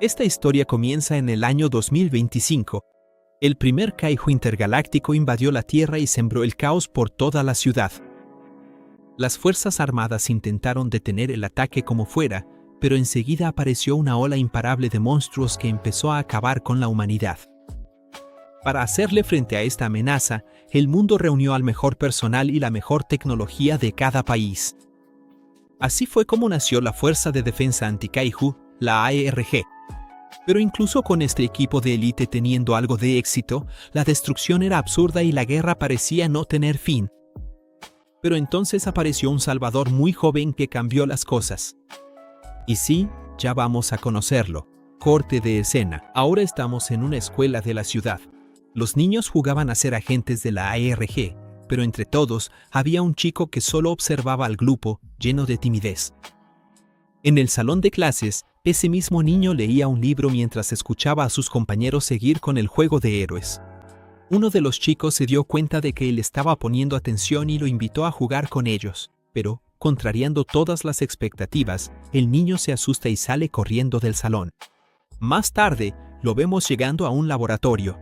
Esta historia comienza en el año 2025. El primer Kaiju intergaláctico invadió la Tierra y sembró el caos por toda la ciudad. Las Fuerzas Armadas intentaron detener el ataque como fuera, pero enseguida apareció una ola imparable de monstruos que empezó a acabar con la humanidad. Para hacerle frente a esta amenaza, el mundo reunió al mejor personal y la mejor tecnología de cada país. Así fue como nació la Fuerza de Defensa Anti-Kaiju, la AERG. Pero incluso con este equipo de élite teniendo algo de éxito, la destrucción era absurda y la guerra parecía no tener fin. Pero entonces apareció un salvador muy joven que cambió las cosas. Y sí, ya vamos a conocerlo. Corte de escena. Ahora estamos en una escuela de la ciudad. Los niños jugaban a ser agentes de la AERG, pero entre todos había un chico que solo observaba al grupo, lleno de timidez. En el salón de clases, ese mismo niño leía un libro mientras escuchaba a sus compañeros seguir con el juego de héroes. Uno de los chicos se dio cuenta de que él estaba poniendo atención y lo invitó a jugar con ellos, pero, contrariando todas las expectativas, el niño se asusta y sale corriendo del salón. Más tarde, lo vemos llegando a un laboratorio.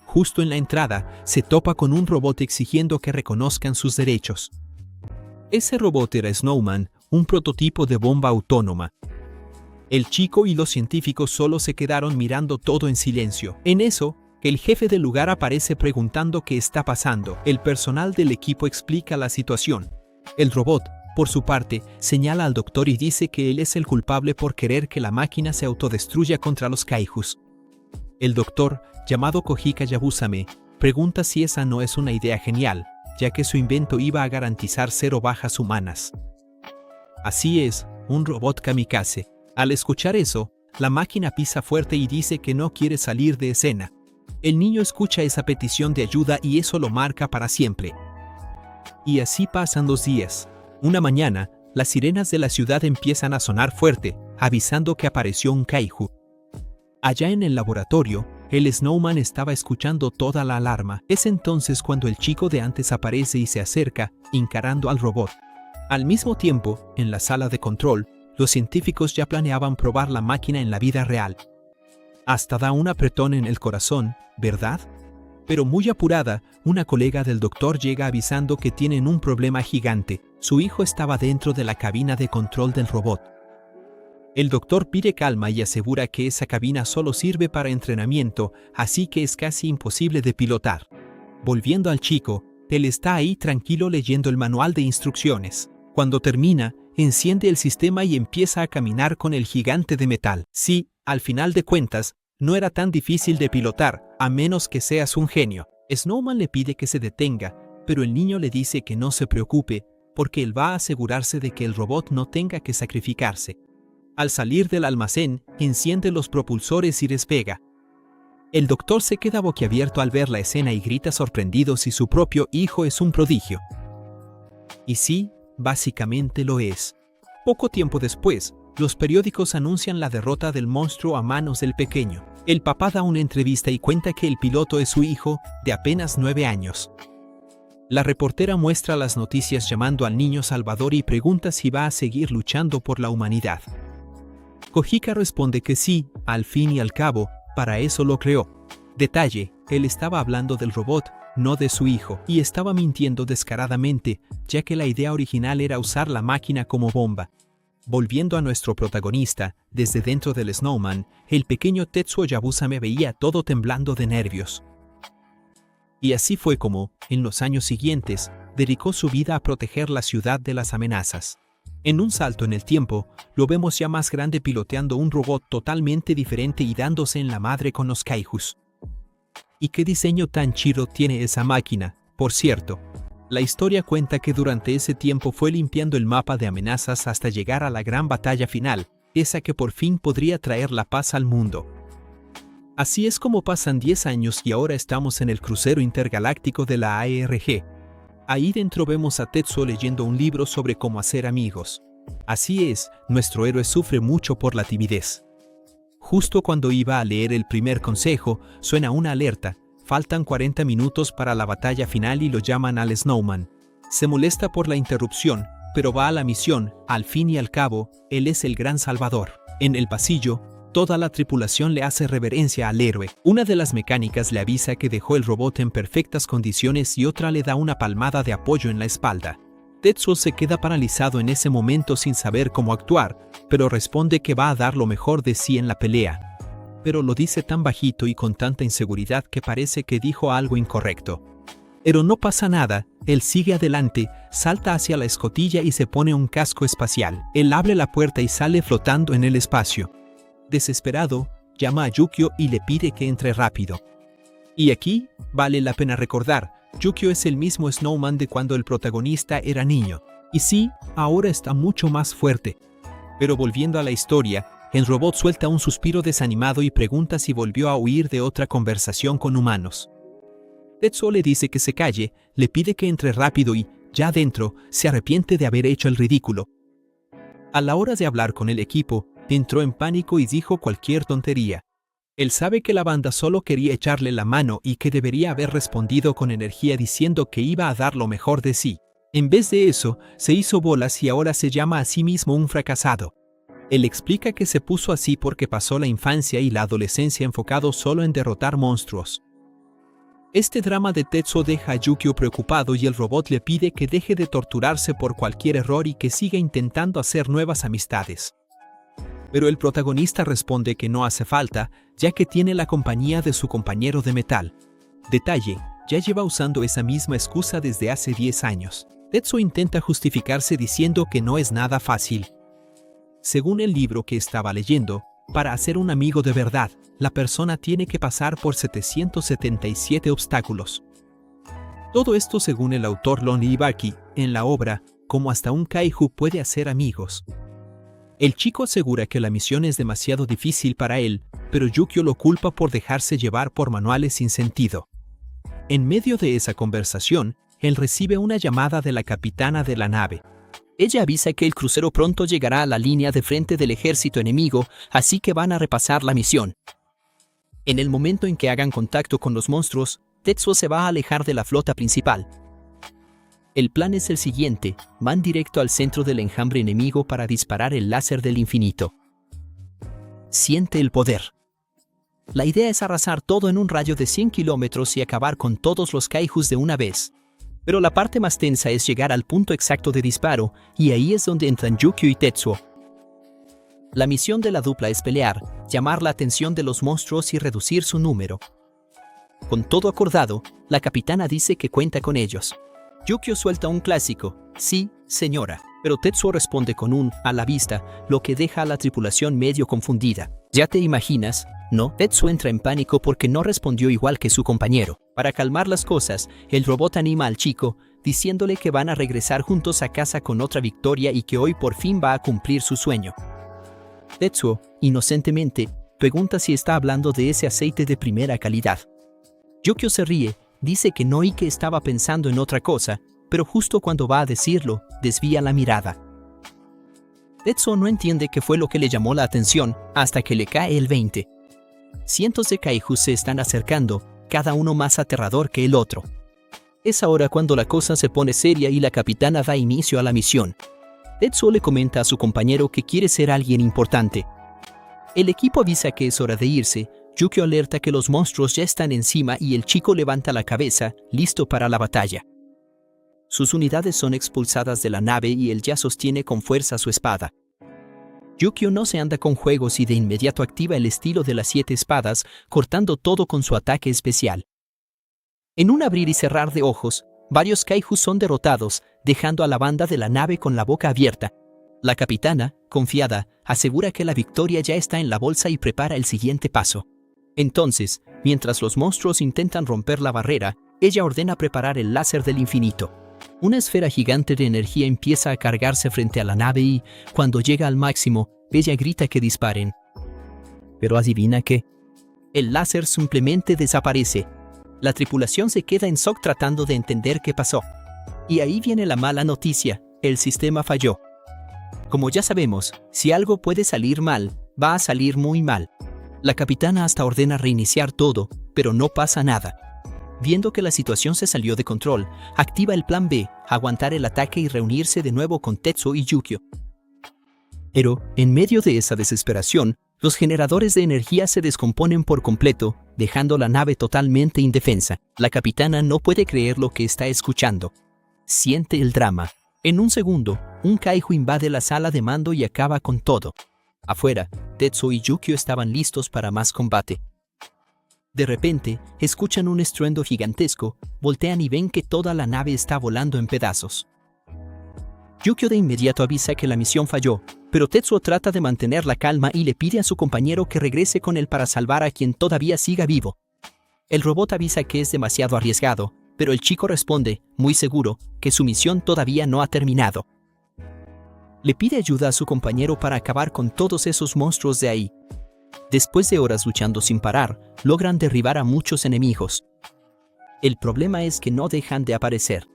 Justo en la entrada, se topa con un robot exigiendo que reconozcan sus derechos. Ese robot era Snowman, un prototipo de bomba autónoma. El chico y los científicos solo se quedaron mirando todo en silencio. En eso, el jefe del lugar aparece preguntando qué está pasando. El personal del equipo explica la situación. El robot, por su parte, señala al doctor y dice que él es el culpable por querer que la máquina se autodestruya contra los Kaijus. El doctor, llamado Kojika Yabusame, pregunta si esa no es una idea genial, ya que su invento iba a garantizar 0 bajas humanas. Así es, un robot kamikaze. Al escuchar eso, la máquina pisa fuerte y dice que no quiere salir de escena. El niño escucha esa petición de ayuda y eso lo marca para siempre. Y así pasan 2 días. Una mañana, las sirenas de la ciudad empiezan a sonar fuerte, avisando que apareció un Kaiju. Allá en el laboratorio, el Snowman estaba escuchando toda la alarma. Es entonces cuando el chico de antes aparece y se acerca, encarando al robot. Al mismo tiempo, en la sala de control, los científicos ya planeaban probar la máquina en la vida real. Hasta da un apretón en el corazón, ¿verdad? Pero muy apurada, una colega del doctor llega avisando que tienen un problema gigante. Su hijo estaba dentro de la cabina de control del robot. El doctor pide calma y asegura que esa cabina solo sirve para entrenamiento, así que es casi imposible de pilotar. Volviendo al chico, él está ahí tranquilo leyendo el manual de instrucciones. Cuando termina, enciende el sistema y empieza a caminar con el gigante de metal. Sí, al final de cuentas, no era tan difícil de pilotar, a menos que seas un genio. Snowman le pide que se detenga, pero el niño le dice que no se preocupe, porque él va a asegurarse de que el robot no tenga que sacrificarse. Al salir del almacén, enciende los propulsores y despega. El doctor se queda boquiabierto al ver la escena y grita sorprendido si su propio hijo es un prodigio. Y sí, básicamente lo es. Poco tiempo después, los periódicos anuncian la derrota del monstruo a manos del pequeño. El papá da una entrevista y cuenta que el piloto es su hijo, de apenas 9 años. La reportera muestra las noticias llamando al niño Salvador y pregunta si va a seguir luchando por la humanidad. Kojika responde que sí, al fin y al cabo, para eso lo creó. Detalle, él estaba hablando del robot, no de su hijo, y estaba mintiendo descaradamente, ya que la idea original era usar la máquina como bomba. Volviendo a nuestro protagonista, desde dentro del Snowman, el pequeño Tetsuo Yabusame veía todo temblando de nervios. Y así fue como, en los años siguientes, dedicó su vida a proteger la ciudad de las amenazas. En un salto en el tiempo, lo vemos ya más grande piloteando un robot totalmente diferente y dándose en la madre con los Kaijus. ¿Y qué diseño tan chido tiene esa máquina? Por cierto, la historia cuenta que durante ese tiempo fue limpiando el mapa de amenazas hasta llegar a la gran batalla final, esa que por fin podría traer la paz al mundo. Así es como pasan 10 años y ahora estamos en el crucero intergaláctico de la AERG. Ahí dentro vemos a Tetsuo leyendo un libro sobre cómo hacer amigos. Así es, nuestro héroe sufre mucho por la timidez. Justo cuando iba a leer el primer consejo, suena una alerta. Faltan 40 minutos para la batalla final y lo llaman al Snowman. Se molesta por la interrupción, pero va a la misión. Al fin y al cabo, él es el gran salvador. En el pasillo, Toda la tripulación le hace reverencia al héroe. Una de las mecánicas le avisa que dejó el robot en perfectas condiciones y otra le da una palmada de apoyo en la espalda. Tetsuo se queda paralizado en ese momento sin saber cómo actuar, pero responde que va a dar lo mejor de sí en la pelea. Pero lo dice tan bajito y con tanta inseguridad que parece que dijo algo incorrecto. Pero no pasa nada, él sigue adelante, salta hacia la escotilla y se pone un casco espacial. Él abre la puerta y sale flotando en el espacio. Desesperado, llama a Yukio y le pide que entre rápido. Y aquí, vale la pena recordar, Yukio es el mismo Snowman de cuando el protagonista era niño. Y sí, ahora está mucho más fuerte. Pero volviendo a la historia, el robot suelta un suspiro desanimado y pregunta si volvió a huir de otra conversación con humanos. Tetsuo le dice que se calle, le pide que entre rápido y, ya dentro, se arrepiente de haber hecho el ridículo. A la hora de hablar con el equipo, entró en pánico y dijo cualquier tontería. Él sabe que la banda solo quería echarle la mano y que debería haber respondido con energía diciendo que iba a dar lo mejor de sí. En vez de eso, se hizo bolas y ahora se llama a sí mismo un fracasado. Él explica que se puso así porque pasó la infancia y la adolescencia enfocado solo en derrotar monstruos. Este drama de Tetsuo deja a Yukio preocupado y el robot le pide que deje de torturarse por cualquier error y que siga intentando hacer nuevas amistades. Pero el protagonista responde que no hace falta, ya que tiene la compañía de su compañero de metal. Detalle, ya lleva usando esa misma excusa desde hace 10 años. Tetsuo intenta justificarse diciendo que no es nada fácil. Según el libro que estaba leyendo, para hacer un amigo de verdad, la persona tiene que pasar por 777 obstáculos. Todo esto según el autor Lonnie Ibaki, en la obra, Cómo hasta un kaiju puede hacer amigos. El chico asegura que la misión es demasiado difícil para él, pero Yukio lo culpa por dejarse llevar por manuales sin sentido. En medio de esa conversación, él recibe una llamada de la capitana de la nave. Ella avisa que el crucero pronto llegará a la línea de frente del ejército enemigo, así que van a repasar la misión. En el momento en que hagan contacto con los monstruos, Tetsuo se va a alejar de la flota principal. El plan es el siguiente, van directo al centro del enjambre enemigo para disparar el láser del infinito. Siente el poder. La idea es arrasar todo en un rayo de 100 kilómetros y acabar con todos los kaijus de una vez. Pero la parte más tensa es llegar al punto exacto de disparo, y ahí es donde entran Yukio y Tetsuo. La misión de la dupla es pelear, llamar la atención de los monstruos y reducir su número. Con todo acordado, la capitana dice que cuenta con ellos. Yukio suelta un clásico, sí, señora, pero Tetsuo responde con un a la vista, lo que deja a la tripulación medio confundida. ¿Ya te imaginas? No, Tetsuo entra en pánico porque no respondió igual que su compañero. Para calmar las cosas, el robot anima al chico, diciéndole que van a regresar juntos a casa con otra victoria y que hoy por fin va a cumplir su sueño. Tetsuo, inocentemente, pregunta si está hablando de ese aceite de primera calidad. Yukio se ríe, dice que no y que estaba pensando en otra cosa, pero justo cuando va a decirlo, desvía la mirada. Tetsuo no entiende qué fue lo que le llamó la atención hasta que le cae el 20. Cientos de kaijus se están acercando, cada uno más aterrador que el otro. Es ahora cuando la cosa se pone seria y la capitana da inicio a la misión. Tetsuo le comenta a su compañero que quiere ser alguien importante. El equipo avisa que es hora de irse, Yukio alerta que los monstruos ya están encima y el chico levanta la cabeza, listo para la batalla. Sus unidades son expulsadas de la nave y él ya sostiene con fuerza su espada. Yukio no se anda con juegos y de inmediato activa el estilo de las 7 espadas, cortando todo con su ataque especial. En un abrir y cerrar de ojos, varios kaijus son derrotados, dejando a la banda de la nave con la boca abierta. La capitana, confiada, asegura que la victoria ya está en la bolsa y prepara el siguiente paso. Entonces, mientras los monstruos intentan romper la barrera, ella ordena preparar el láser del infinito. Una esfera gigante de energía empieza a cargarse frente a la nave y, cuando llega al máximo, ella grita que disparen. Pero adivina qué. El láser simplemente desaparece. La tripulación se queda en shock tratando de entender qué pasó. Y ahí viene la mala noticia, el sistema falló. Como ya sabemos, si algo puede salir mal, va a salir muy mal. La capitana hasta ordena reiniciar todo, pero no pasa nada. Viendo que la situación se salió de control, activa el plan B, aguantar el ataque y reunirse de nuevo con Tetsuo y Yukio. Pero, en medio de esa desesperación, Los generadores de energía se descomponen por completo, dejando la nave totalmente indefensa. La capitana no puede creer lo que está escuchando. Siente el drama. En un segundo, un kaiju invade la sala de mando y acaba con todo. Afuera, Tetsuo y Yukio estaban listos para más combate. De repente, escuchan un estruendo gigantesco, voltean y ven que toda la nave está volando en pedazos. Yukio de inmediato avisa que la misión falló, pero Tetsuo trata de mantener la calma y le pide a su compañero que regrese con él para salvar a quien todavía siga vivo. El robot avisa que es demasiado arriesgado, pero el chico responde, muy seguro, que su misión todavía no ha terminado. Le pide ayuda a su compañero para acabar con todos esos monstruos de ahí. Después de horas luchando sin parar, logran derribar a muchos enemigos. El problema es que no dejan de aparecer.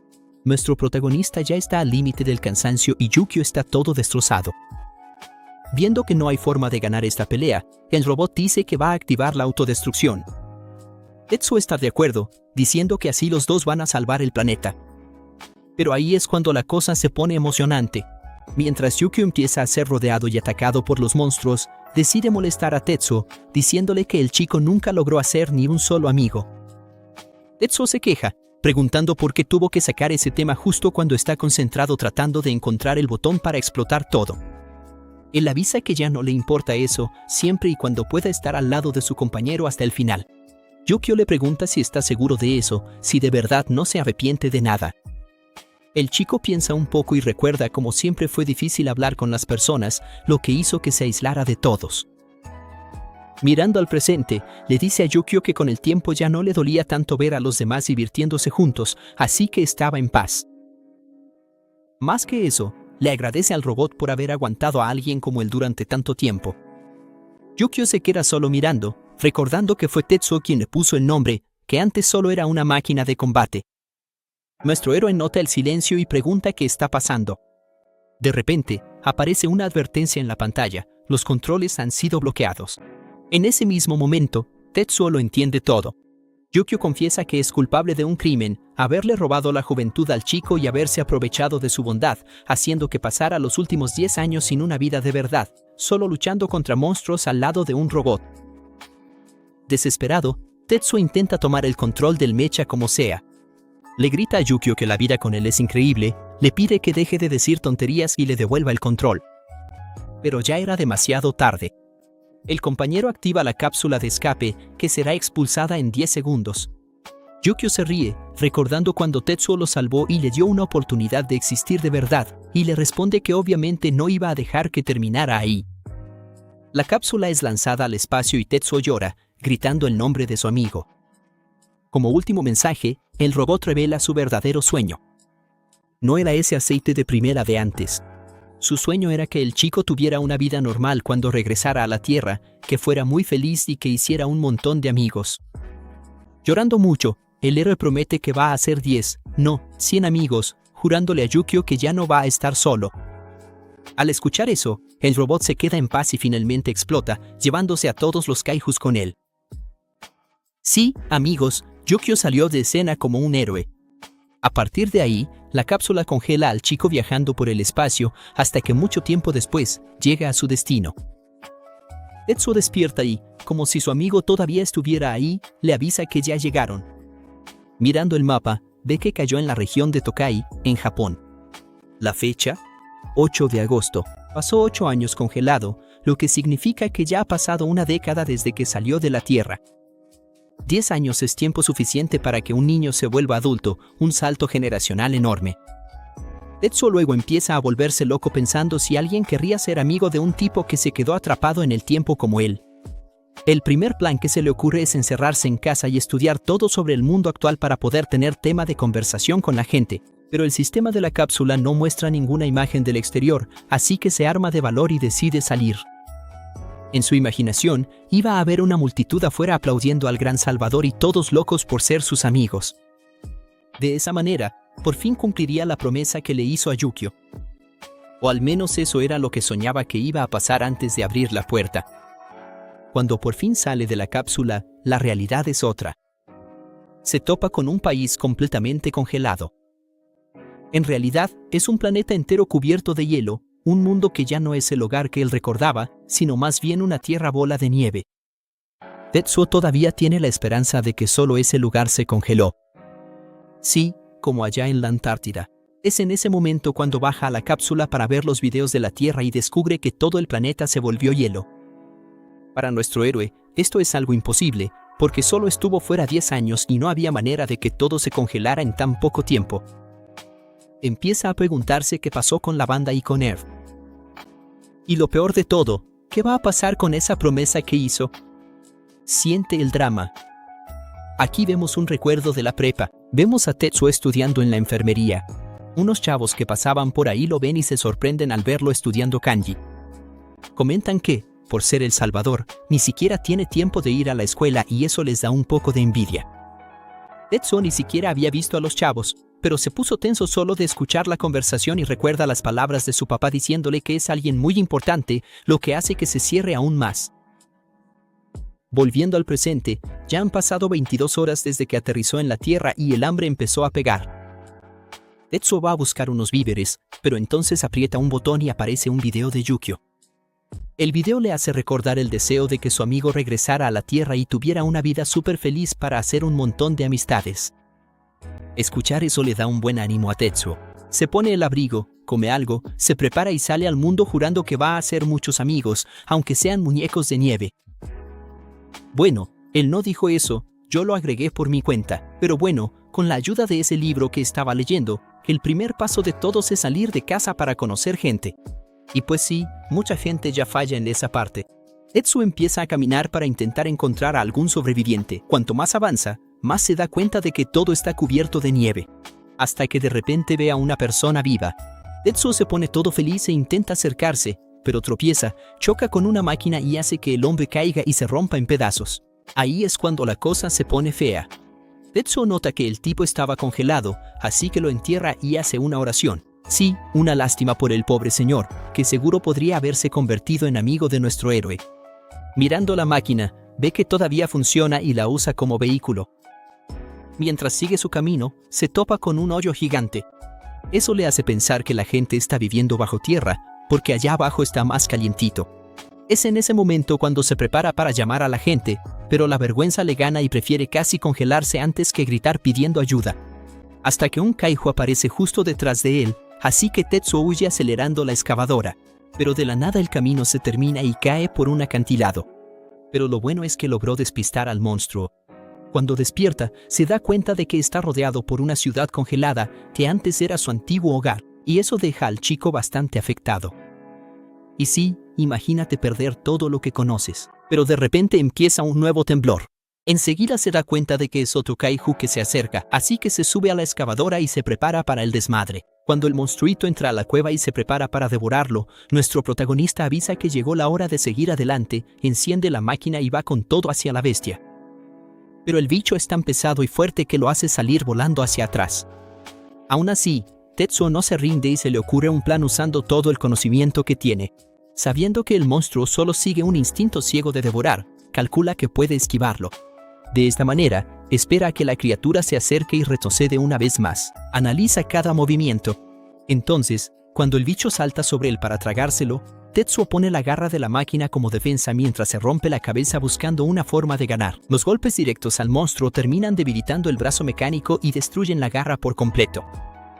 Nuestro protagonista ya está al límite del cansancio y Yukio está todo destrozado. Viendo que no hay forma de ganar esta pelea, el robot dice que va a activar la autodestrucción. Tetsuo está de acuerdo, diciendo que así los dos van a salvar el planeta. Pero ahí es cuando la cosa se pone emocionante. Mientras Yukio empieza a ser rodeado y atacado por los monstruos, decide molestar a Tetsuo, diciéndole que el chico nunca logró hacer ni un solo amigo. Tetsuo se queja, preguntando por qué tuvo que sacar ese tema justo cuando está concentrado tratando de encontrar el botón para explotar todo. Él avisa que ya no le importa eso, siempre y cuando pueda estar al lado de su compañero hasta el final. Yukio le pregunta si está seguro de eso, si de verdad no se arrepiente de nada. El chico piensa un poco y recuerda cómo siempre fue difícil hablar con las personas, lo que hizo que se aislara de todos. Mirando al presente, le dice a Yukio que con el tiempo ya no le dolía tanto ver a los demás divirtiéndose juntos, así que estaba en paz. Más que eso, le agradece al robot por haber aguantado a alguien como él durante tanto tiempo. Yukio se queda solo mirando, recordando que fue Tetsuo quien le puso el nombre, que antes solo era una máquina de combate. Nuestro héroe nota el silencio y pregunta qué está pasando. De repente, aparece una advertencia en la pantalla: los controles han sido bloqueados. En ese mismo momento, Tetsuo lo entiende todo. Yukio confiesa que es culpable de un crimen, haberle robado la juventud al chico y haberse aprovechado de su bondad, haciendo que pasara los últimos 10 años sin una vida de verdad, solo luchando contra monstruos al lado de un robot. Desesperado, Tetsuo intenta tomar el control del mecha como sea. Le grita a Yukio que la vida con él es increíble, le pide que deje de decir tonterías y le devuelva el control. Pero ya era demasiado tarde. El compañero activa la cápsula de escape, que será expulsada en 10 segundos. Yukio se ríe, recordando cuando Tetsuo lo salvó y le dio una oportunidad de existir de verdad, y le responde que obviamente no iba a dejar que terminara ahí. La cápsula es lanzada al espacio y Tetsuo llora, gritando el nombre de su amigo. Como último mensaje, el robot revela su verdadero sueño. No era ese aceite de primera de antes. Su sueño era que el chico tuviera una vida normal cuando regresara a la Tierra, que fuera muy feliz y que hiciera un montón de amigos. Llorando mucho, el héroe promete que va a hacer 10, no, 100 amigos, jurándole a Yukio que ya no va a estar solo. Al escuchar eso, el robot se queda en paz y finalmente explota, llevándose a todos los kaijus con él. Sí, amigos, Yukio salió de escena como un héroe. A partir de ahí, la cápsula congela al chico viajando por el espacio hasta que mucho tiempo después llega a su destino. Tetsuo despierta y, como si su amigo todavía estuviera ahí, le avisa que ya llegaron. Mirando el mapa, ve que cayó en la región de Tokai, en Japón. La fecha: 8 de agosto. Pasó 8 años congelado, lo que significa que ya ha pasado una década desde que salió de la Tierra. 10 años es tiempo suficiente para que un niño se vuelva adulto, un salto generacional enorme. Tetsuo luego empieza a volverse loco pensando si alguien querría ser amigo de un tipo que se quedó atrapado en el tiempo como él. El primer plan que se le ocurre es encerrarse en casa y estudiar todo sobre el mundo actual para poder tener tema de conversación con la gente, pero el sistema de la cápsula no muestra ninguna imagen del exterior, así que se arma de valor y decide salir. En su imaginación, iba a haber una multitud afuera aplaudiendo al gran Salvador y todos locos por ser sus amigos. De esa manera, por fin cumpliría la promesa que le hizo a Yukio. O al menos eso era lo que soñaba que iba a pasar antes de abrir la puerta. Cuando por fin sale de la cápsula, la realidad es otra. Se topa con un país completamente congelado. En realidad, es un planeta entero cubierto de hielo, un mundo que ya no es el hogar que él recordaba, sino más bien una tierra bola de nieve. Tetsuo todavía tiene la esperanza de que solo ese lugar se congeló. Sí, como allá en la Antártida. Es en ese momento cuando baja a la cápsula para ver los videos de la Tierra y descubre que todo el planeta se volvió hielo. Para nuestro héroe, esto es algo imposible, porque solo estuvo fuera 10 años y no había manera de que todo se congelara en tan poco tiempo. Empieza a preguntarse qué pasó con la banda y con Earth. Y lo peor de todo, ¿qué va a pasar con esa promesa que hizo? Siente el drama. Aquí vemos un recuerdo de la prepa. Vemos a Tetsuo estudiando en la enfermería. Unos chavos que pasaban por ahí lo ven y se sorprenden al verlo estudiando kanji. Comentan que, por ser el Salvador, ni siquiera tiene tiempo de ir a la escuela y eso les da un poco de envidia. Tetsuo ni siquiera había visto a los chavos, pero se puso tenso solo de escuchar la conversación y recuerda las palabras de su papá diciéndole que es alguien muy importante, lo que hace que se cierre aún más. Volviendo al presente, ya han pasado 22 horas desde que aterrizó en la Tierra y el hambre empezó a pegar. Tetsuo va a buscar unos víveres, pero entonces aprieta un botón y aparece un video de Yukio. El video le hace recordar el deseo de que su amigo regresara a la Tierra y tuviera una vida súper feliz para hacer un montón de amistades. Escuchar eso le da un buen ánimo a Tetsuo. Se pone el abrigo, come algo, se prepara y sale al mundo jurando que va a hacer muchos amigos, aunque sean muñecos de nieve. Bueno, él no dijo eso, yo lo agregué por mi cuenta, pero bueno, con la ayuda de ese libro que estaba leyendo, el primer paso de todos es salir de casa para conocer gente. Y pues sí, mucha gente ya falla en esa parte. Tetsuo empieza a caminar para intentar encontrar a algún sobreviviente. Cuanto más avanza, más se da cuenta de que todo está cubierto de nieve. Hasta que de repente ve a una persona viva. Tetsuo se pone todo feliz e intenta acercarse, pero tropieza, choca con una máquina y hace que el hombre caiga y se rompa en pedazos. Ahí es cuando la cosa se pone fea. Tetsuo nota que el tipo estaba congelado, así que lo entierra y hace una oración. Sí, una lástima por el pobre señor, que seguro podría haberse convertido en amigo de nuestro héroe. Mirando la máquina, ve que todavía funciona y la usa como vehículo. Mientras sigue su camino, se topa con un hoyo gigante. Eso le hace pensar que la gente está viviendo bajo tierra, porque allá abajo está más calientito. Es en ese momento cuando se prepara para llamar a la gente, pero la vergüenza le gana y prefiere casi congelarse antes que gritar pidiendo ayuda. Hasta que un kaiju aparece justo detrás de él, así que Tetsuo huye acelerando la excavadora. Pero de la nada el camino se termina y cae por un acantilado. Pero lo bueno es que logró despistar al monstruo. Cuando despierta, se da cuenta de que está rodeado por una ciudad congelada que antes era su antiguo hogar, y eso deja al chico bastante afectado. Y sí, imagínate perder todo lo que conoces, pero de repente empieza un nuevo temblor. Enseguida se da cuenta de que es otro kaiju que se acerca, así que se sube a la excavadora y se prepara para el desmadre. Cuando el monstruito entra a la cueva y se prepara para devorarlo, nuestro protagonista avisa que llegó la hora de seguir adelante, enciende la máquina y va con todo hacia la bestia. Pero el bicho es tan pesado y fuerte que lo hace salir volando hacia atrás. Aún así, Tetsuo no se rinde y se le ocurre un plan usando todo el conocimiento que tiene. Sabiendo que el monstruo solo sigue un instinto ciego de devorar, calcula que puede esquivarlo. De esta manera, espera a que la criatura se acerque y retrocede una vez más. Analiza cada movimiento. Entonces, cuando el bicho salta sobre él para tragárselo, Tetsuo pone la garra de la máquina como defensa mientras se rompe la cabeza buscando una forma de ganar. Los golpes directos al monstruo terminan debilitando el brazo mecánico y destruyen la garra por completo.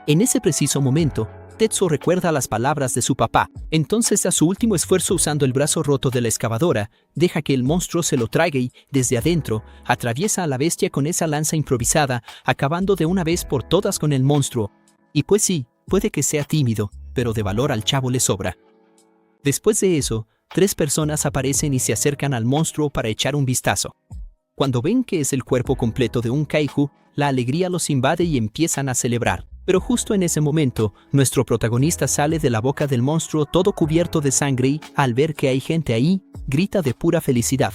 En ese preciso momento, Tetsuo recuerda las palabras de su papá. Entonces, a su último esfuerzo usando el brazo roto de la excavadora, deja que el monstruo se lo trague y, desde adentro, atraviesa a la bestia con esa lanza improvisada, acabando de una vez por todas con el monstruo. Y pues sí, puede que sea tímido, pero de valor al chavo le sobra. Después de eso, 3 personas aparecen y se acercan al monstruo para echar un vistazo. Cuando ven que es el cuerpo completo de un kaiju, la alegría los invade y empiezan a celebrar. Pero justo en ese momento, nuestro protagonista sale de la boca del monstruo todo cubierto de sangre y, al ver que hay gente ahí, grita de pura felicidad.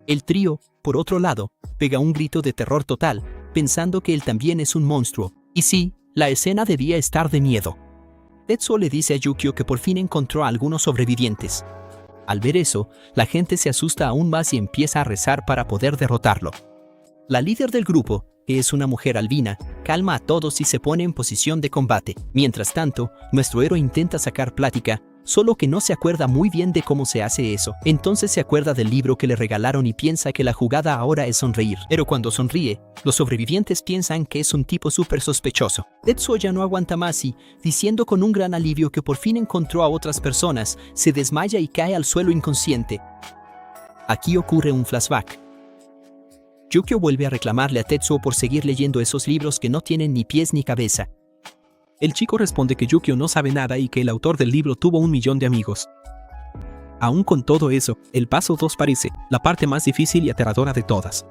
El trío, por otro lado, pega un grito de terror total, pensando que él también es un monstruo. Y sí, la escena debía estar de miedo. Tetsuo le dice a Yukio que por fin encontró a algunos sobrevivientes. Al ver eso, la gente se asusta aún más y empieza a rezar para poder derrotarlo. La líder del grupo, que es una mujer albina, calma a todos y se pone en posición de combate. Mientras tanto, nuestro héroe intenta sacar plática, solo que no se acuerda muy bien de cómo se hace eso. Entonces se acuerda del libro que le regalaron y piensa que la jugada ahora es sonreír. Pero cuando sonríe, los sobrevivientes piensan que es un tipo súper sospechoso. Tetsuo ya no aguanta más y, diciendo con un gran alivio que por fin encontró a otras personas, se desmaya y cae al suelo inconsciente. Aquí ocurre un flashback. Yukio vuelve a reclamarle a Tetsuo por seguir leyendo esos libros que no tienen ni pies ni cabeza. El chico responde que Yukio no sabe nada y que el autor del libro tuvo 1 millón de amigos. Aún con todo eso, el paso 2 parece la parte más difícil y aterradora de todas.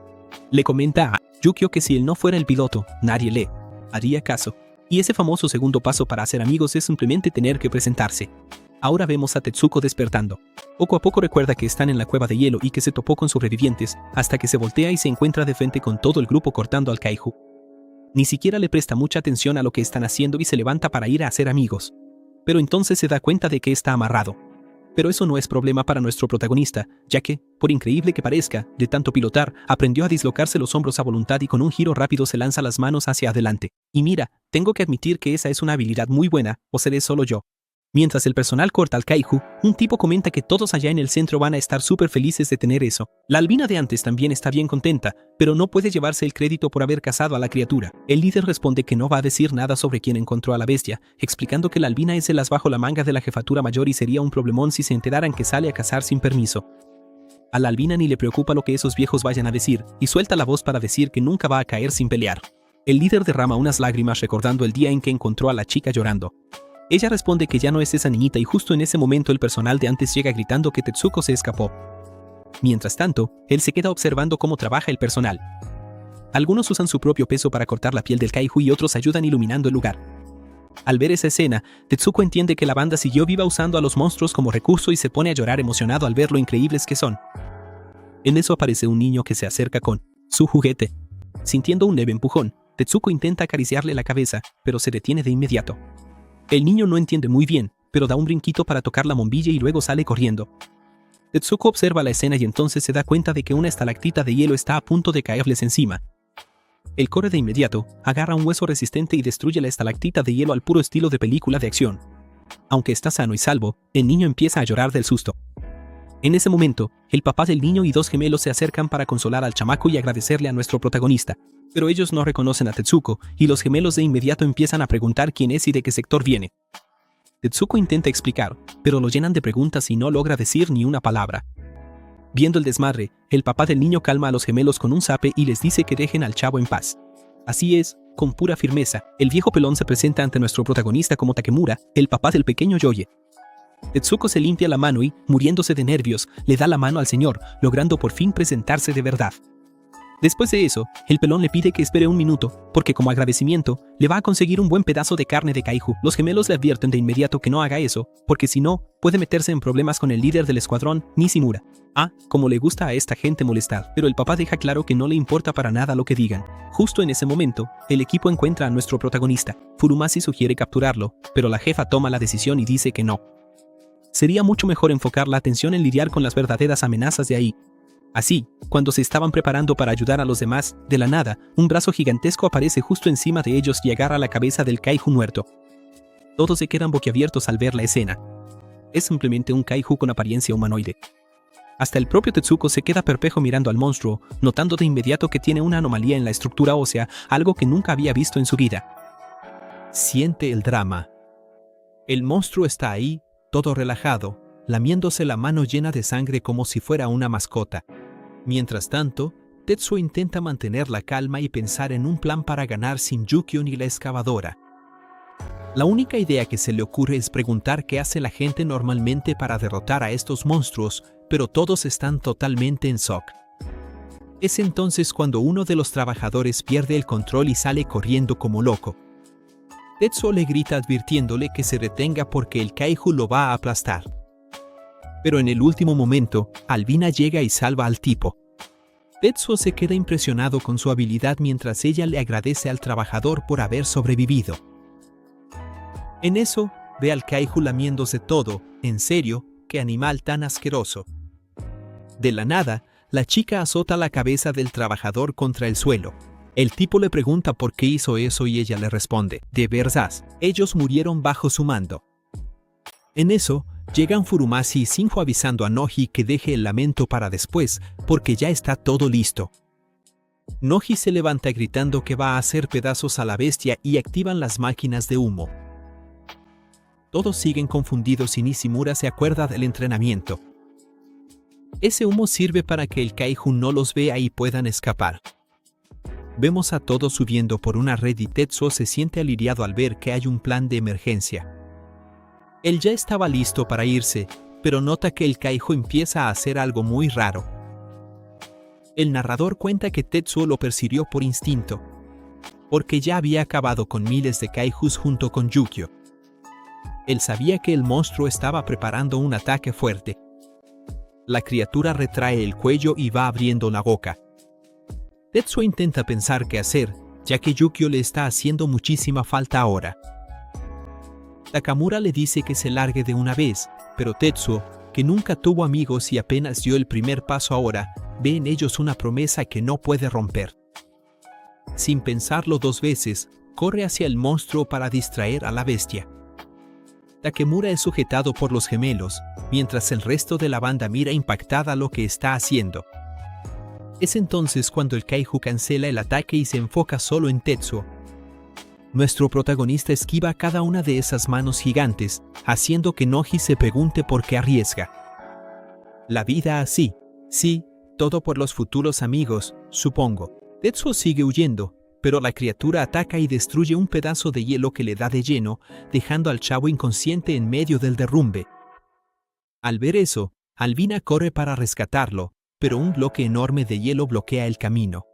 Le comenta a Yukio que si él no fuera el piloto, nadie le haría caso. Y ese famoso segundo paso para hacer amigos es simplemente tener que presentarse. Ahora vemos a Tetsuko despertando. Poco a poco recuerda que están en la cueva de hielo y que se topó con sobrevivientes, hasta que se voltea y se encuentra de frente con todo el grupo cortando al kaiju. Ni siquiera le presta mucha atención a lo que están haciendo y se levanta para ir a hacer amigos. Pero entonces se da cuenta de que está amarrado. Pero eso no es problema para nuestro protagonista, ya que, por increíble que parezca, de tanto pilotar, aprendió a dislocarse los hombros a voluntad y con un giro rápido se lanza las manos hacia adelante. Y mira, tengo que admitir que esa es una habilidad muy buena, o seré solo yo. Mientras el personal corta al kaiju, un tipo comenta que todos allá en el centro van a estar súper felices de tener eso. La albina de antes también está bien contenta, pero no puede llevarse el crédito por haber cazado a la criatura. El líder responde que no va a decir nada sobre quién encontró a la bestia, explicando que la albina es el as bajo la manga de la jefatura mayor y sería un problemón si se enteraran que sale a cazar sin permiso. A la albina ni le preocupa lo que esos viejos vayan a decir, y suelta la voz para decir que nunca va a caer sin pelear. El líder derrama unas lágrimas recordando el día en que encontró a la chica llorando. Ella responde que ya no es esa niñita y justo en ese momento el personal de antes llega gritando que Tetsuko se escapó. Mientras tanto, él se queda observando cómo trabaja el personal. Algunos usan su propio peso para cortar la piel del kaiju y otros ayudan iluminando el lugar. Al ver esa escena, Tetsuko entiende que la banda siguió viva usando a los monstruos como recurso y se pone a llorar emocionado al ver lo increíbles que son. En eso aparece un niño que se acerca con su juguete. Sintiendo un leve empujón, Tetsuko intenta acariciarle la cabeza, pero se detiene de inmediato. El niño no entiende muy bien, pero da un brinquito para tocar la bombilla y luego sale corriendo. Tetsuko observa la escena y entonces se da cuenta de que una estalactita de hielo está a punto de caerles encima. Él corre de inmediato, agarra un hueso resistente y destruye la estalactita de hielo al puro estilo de película de acción. Aunque está sano y salvo, el niño empieza a llorar del susto. En ese momento, el papá del niño y 2 gemelos se acercan para consolar al chamaco y agradecerle a nuestro protagonista. Pero ellos no reconocen a Tetsuko, y los gemelos de inmediato empiezan a preguntar quién es y de qué sector viene. Tetsuko intenta explicar, pero lo llenan de preguntas y no logra decir ni una palabra. Viendo el desmadre, el papá del niño calma a los gemelos con un zape y les dice que dejen al chavo en paz. Así es, con pura firmeza, el viejo pelón se presenta ante nuestro protagonista como Takemura, el papá del pequeño Yoye. Tetsuko se limpia la mano y, muriéndose de nervios, le da la mano al señor, logrando por fin presentarse de verdad. Después de eso, el pelón le pide que espere 1 minuto, porque como agradecimiento, le va a conseguir un buen pedazo de carne de kaiju. Los gemelos le advierten de inmediato que no haga eso, porque si no, puede meterse en problemas con el líder del escuadrón, Nishimura. Como le gusta a esta gente molestar, pero el papá deja claro que no le importa para nada lo que digan. Justo en ese momento, el equipo encuentra a nuestro protagonista. Furumasi sugiere capturarlo, pero la jefa toma la decisión y dice que no. Sería mucho mejor enfocar la atención en lidiar con las verdaderas amenazas de ahí. Así, cuando se estaban preparando para ayudar a los demás, de la nada, un brazo gigantesco aparece justo encima de ellos y agarra la cabeza del kaiju muerto. Todos se quedan boquiabiertos al ver la escena. Es simplemente un kaiju con apariencia humanoide. Hasta el propio Tetsuko se queda perplejo mirando al monstruo, notando de inmediato que tiene una anomalía en la estructura ósea, algo que nunca había visto en su vida. Siente el drama. El monstruo está ahí, todo relajado, lamiéndose la mano llena de sangre como si fuera una mascota. Mientras tanto, Tetsuo intenta mantener la calma y pensar en un plan para ganar sin Yukio ni la excavadora. La única idea que se le ocurre es preguntar qué hace la gente normalmente para derrotar a estos monstruos, pero todos están totalmente en shock. Es entonces cuando uno de los trabajadores pierde el control y sale corriendo como loco. Tetsuo le grita advirtiéndole que se detenga porque el kaiju lo va a aplastar. Pero en el último momento, Albina llega y salva al tipo. Tetsuo se queda impresionado con su habilidad mientras ella le agradece al trabajador por haber sobrevivido. En eso, ve al kaiju lamiéndose todo. En serio, qué animal tan asqueroso. De la nada, la chica azota la cabeza del trabajador contra el suelo. El tipo le pregunta por qué hizo eso y ella le responde, de verdad, ellos murieron bajo su mando. En eso, llegan Furumasi y Sinjo avisando a Noji que deje el lamento para después, porque ya está todo listo. Noji se levanta gritando que va a hacer pedazos a la bestia y activan las máquinas de humo. Todos siguen confundidos y Nishimura se acuerda del entrenamiento. Ese humo sirve para que el kaiju no los vea y puedan escapar. Vemos a todos subiendo por una red y Tetsuo se siente aliviado al ver que hay un plan de emergencia. Él ya estaba listo para irse, pero nota que el kaiju empieza a hacer algo muy raro. El narrador cuenta que Tetsuo lo persiguió por instinto, porque ya había acabado con miles de kaijus junto con Yukio. Él sabía que el monstruo estaba preparando un ataque fuerte. La criatura retrae el cuello y va abriendo la boca. Tetsuo intenta pensar qué hacer, ya que Yukio le está haciendo muchísima falta ahora. Takamura le dice que se largue de una vez, pero Tetsuo, que nunca tuvo amigos y apenas dio el primer paso ahora, ve en ellos una promesa que no puede romper. Sin pensarlo dos veces, corre hacia el monstruo para distraer a la bestia. Takemura es sujetado por los gemelos, mientras el resto de la banda mira impactada lo que está haciendo. Es entonces cuando el kaiju cancela el ataque y se enfoca solo en Tetsuo. Nuestro protagonista esquiva cada una de esas manos gigantes, haciendo que Noji se pregunte por qué arriesga. La vida así, sí, todo por los futuros amigos, supongo. Tetsuo sigue huyendo, pero la criatura ataca y destruye un pedazo de hielo que le da de lleno, dejando al chavo inconsciente en medio del derrumbe. Al ver eso, Albina corre para rescatarlo, pero un bloque enorme de hielo bloquea el camino.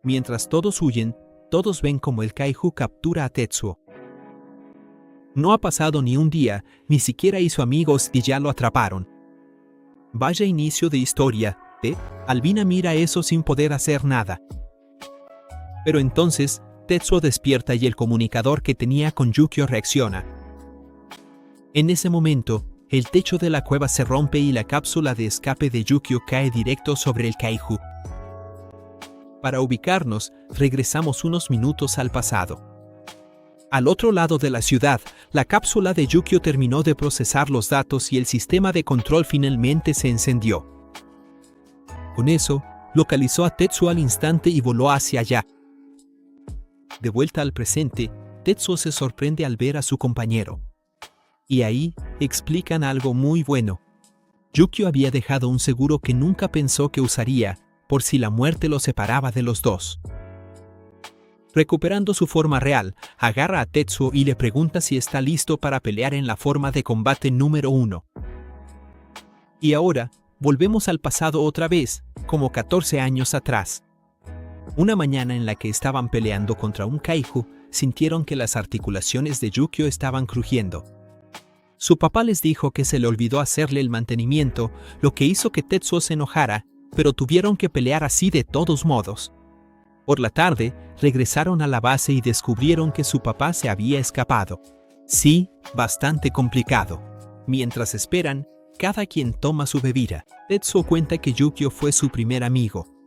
Mientras todos huyen, todos ven como el kaiju captura a Tetsuo. No ha pasado ni un día, ni siquiera hizo amigos y ya lo atraparon. Vaya inicio de historia, ¿eh? Albina mira eso sin poder hacer nada. Pero entonces, Tetsuo despierta y el comunicador que tenía con Yukio reacciona. En ese momento, el techo de la cueva se rompe y la cápsula de escape de Yukio cae directo sobre el kaiju. Para ubicarnos, regresamos unos minutos al pasado. Al otro lado de la ciudad, la cápsula de Yukio terminó de procesar los datos y el sistema de control finalmente se encendió. Con eso, localizó a Tetsuo al instante y voló hacia allá. De vuelta al presente, Tetsuo se sorprende al ver a su compañero. Y ahí, explican algo muy bueno. Yukio había dejado un seguro que nunca pensó que usaría, por si la muerte lo separaba de los dos. Recuperando su forma real, agarra a Tetsuo y le pregunta si está listo para pelear en la forma de combate número 1. Y ahora, volvemos al pasado otra vez, como 14 años atrás. Una mañana en la que estaban peleando contra un kaiju, sintieron que las articulaciones de Yukio estaban crujiendo. Su papá les dijo que se le olvidó hacerle el mantenimiento, lo que hizo que Tetsuo se enojara, pero tuvieron que pelear así de todos modos. Por la tarde, regresaron a la base y descubrieron que su papá se había escapado. Sí, bastante complicado. Mientras esperan, cada quien toma su bebida. Tetsuo cuenta que Yukio fue su primer amigo.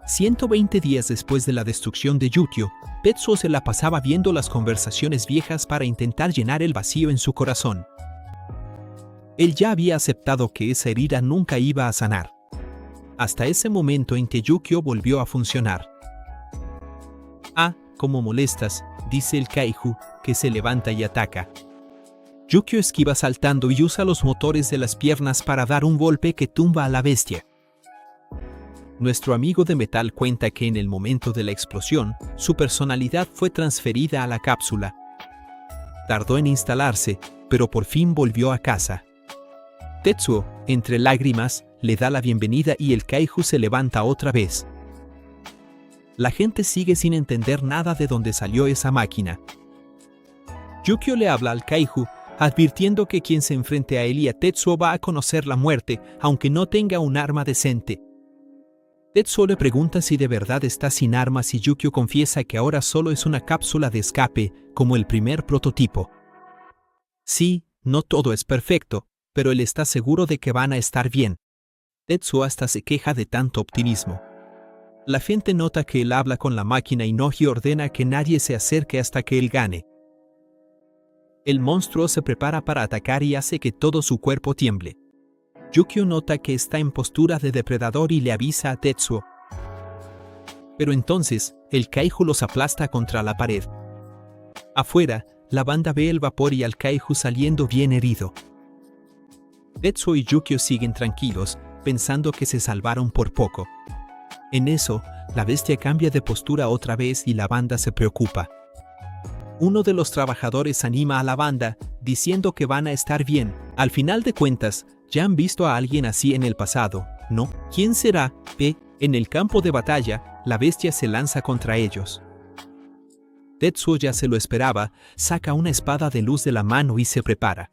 120 días después de la destrucción de Yukio, Tetsuo se la pasaba viendo las conversaciones viejas para intentar llenar el vacío en su corazón. Él ya había aceptado que esa herida nunca iba a sanar. Hasta ese momento en que Yukio volvió a funcionar. Ah, como molestas, dice el kaiju, que se levanta y ataca. Yukio esquiva saltando y usa los motores de las piernas para dar un golpe que tumba a la bestia. Nuestro amigo de metal cuenta que en el momento de la explosión, su personalidad fue transferida a la cápsula. Tardó en instalarse, pero por fin volvió a casa. Tetsuo, entre lágrimas, le da la bienvenida y el kaiju se levanta otra vez. La gente sigue sin entender nada de dónde salió esa máquina. Yukio le habla al kaiju, advirtiendo que quien se enfrente a él y a Tetsuo va a conocer la muerte, aunque no tenga un arma decente. Tetsuo le pregunta si de verdad está sin armas y Yukio confiesa que ahora solo es una cápsula de escape, como el primer prototipo. Sí, no todo es perfecto, pero él está seguro de que van a estar bien. Tetsuo hasta se queja de tanto optimismo. La gente nota que él habla con la máquina y Noji ordena que nadie se acerque hasta que él gane. El monstruo se prepara para atacar y hace que todo su cuerpo tiemble. Yukio nota que está en postura de depredador y le avisa a Tetsuo. Pero entonces, el kaiju los aplasta contra la pared. Afuera, la banda ve el vapor y al kaiju saliendo bien herido. Tetsuo y Yukio siguen tranquilos, pensando que se salvaron por poco. En eso, la bestia cambia de postura otra vez y la banda se preocupa. Uno de los trabajadores anima a la banda, diciendo que van a estar bien. Al final de cuentas, ya han visto a alguien así en el pasado, ¿no? ¿Quién será? En el campo de batalla, la bestia se lanza contra ellos. Tetsuo ya se lo esperaba, saca una espada de luz de la mano y se prepara.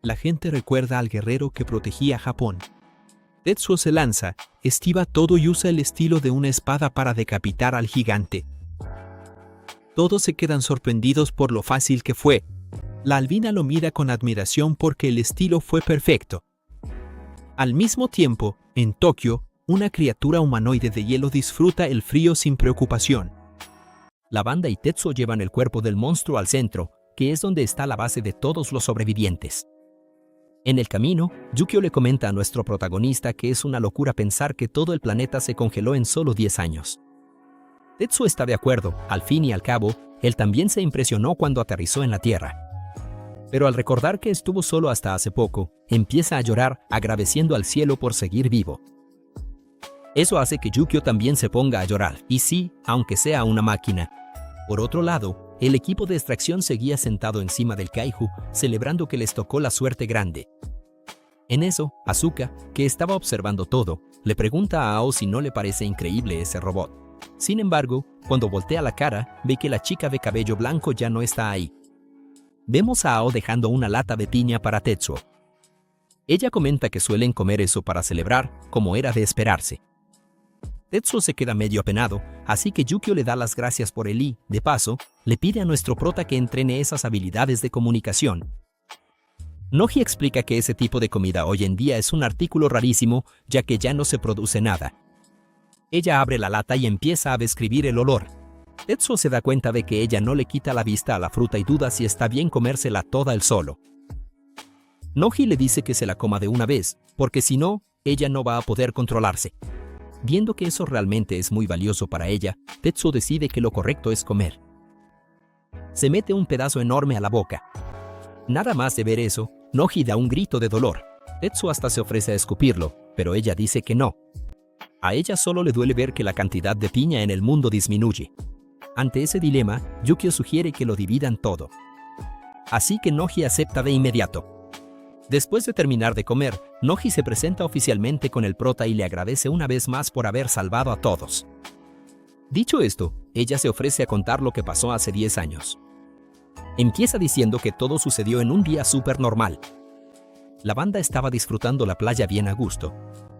La gente recuerda al guerrero que protegía a Japón. Tetsuo se lanza, esquiva todo y usa el estilo de una espada para decapitar al gigante. Todos se quedan sorprendidos por lo fácil que fue. La albina lo mira con admiración porque el estilo fue perfecto. Al mismo tiempo, en Tokio, una criatura humanoide de hielo disfruta el frío sin preocupación. La banda y Tetsuo llevan el cuerpo del monstruo al centro, que es donde está la base de todos los sobrevivientes. En el camino, Yukio le comenta a nuestro protagonista que es una locura pensar que todo el planeta se congeló en solo 10 años. Tetsuo está de acuerdo, al fin y al cabo, él también se impresionó cuando aterrizó en la Tierra. Pero al recordar que estuvo solo hasta hace poco, empieza a llorar, agradeciendo al cielo por seguir vivo. Eso hace que Yukio también se ponga a llorar, y sí, aunque sea una máquina. Por otro lado, el equipo de extracción seguía sentado encima del kaiju, celebrando que les tocó la suerte grande. En eso, Asuka, que estaba observando todo, le pregunta a Ao si no le parece increíble ese robot. Sin embargo, cuando voltea la cara, ve que la chica de cabello blanco ya no está ahí. Vemos a Ao dejando una lata de piña para Tetsuo. Ella comenta que suelen comer eso para celebrar, como era de esperarse. Tetsuo se queda medio apenado, así que Yukio le da las gracias por él y, de paso, le pide a nuestro prota que entrene esas habilidades de comunicación. Noji explica que ese tipo de comida hoy en día es un artículo rarísimo, ya que ya no se produce nada. Ella abre la lata y empieza a describir el olor. Tetsuo se da cuenta de que ella no le quita la vista a la fruta y duda si está bien comérsela toda él solo. Noji le dice que se la coma de una vez, porque si no, ella no va a poder controlarse. Viendo que eso realmente es muy valioso para ella, Tetsuo decide que lo correcto es comer. Se mete un pedazo enorme a la boca. Nada más de ver eso, Noji da un grito de dolor. Tetsuo hasta se ofrece a escupirlo, pero ella dice que no. A ella solo le duele ver que la cantidad de piña en el mundo disminuye. Ante ese dilema, Yukio sugiere que lo dividan todo. Así que Noji acepta de inmediato. Después de terminar de comer, Noji se presenta oficialmente con el prota y le agradece una vez más por haber salvado a todos. Dicho esto, ella se ofrece a contar lo que pasó hace 10 años. Empieza diciendo que todo sucedió en un día súper normal. La banda estaba disfrutando la playa bien a gusto.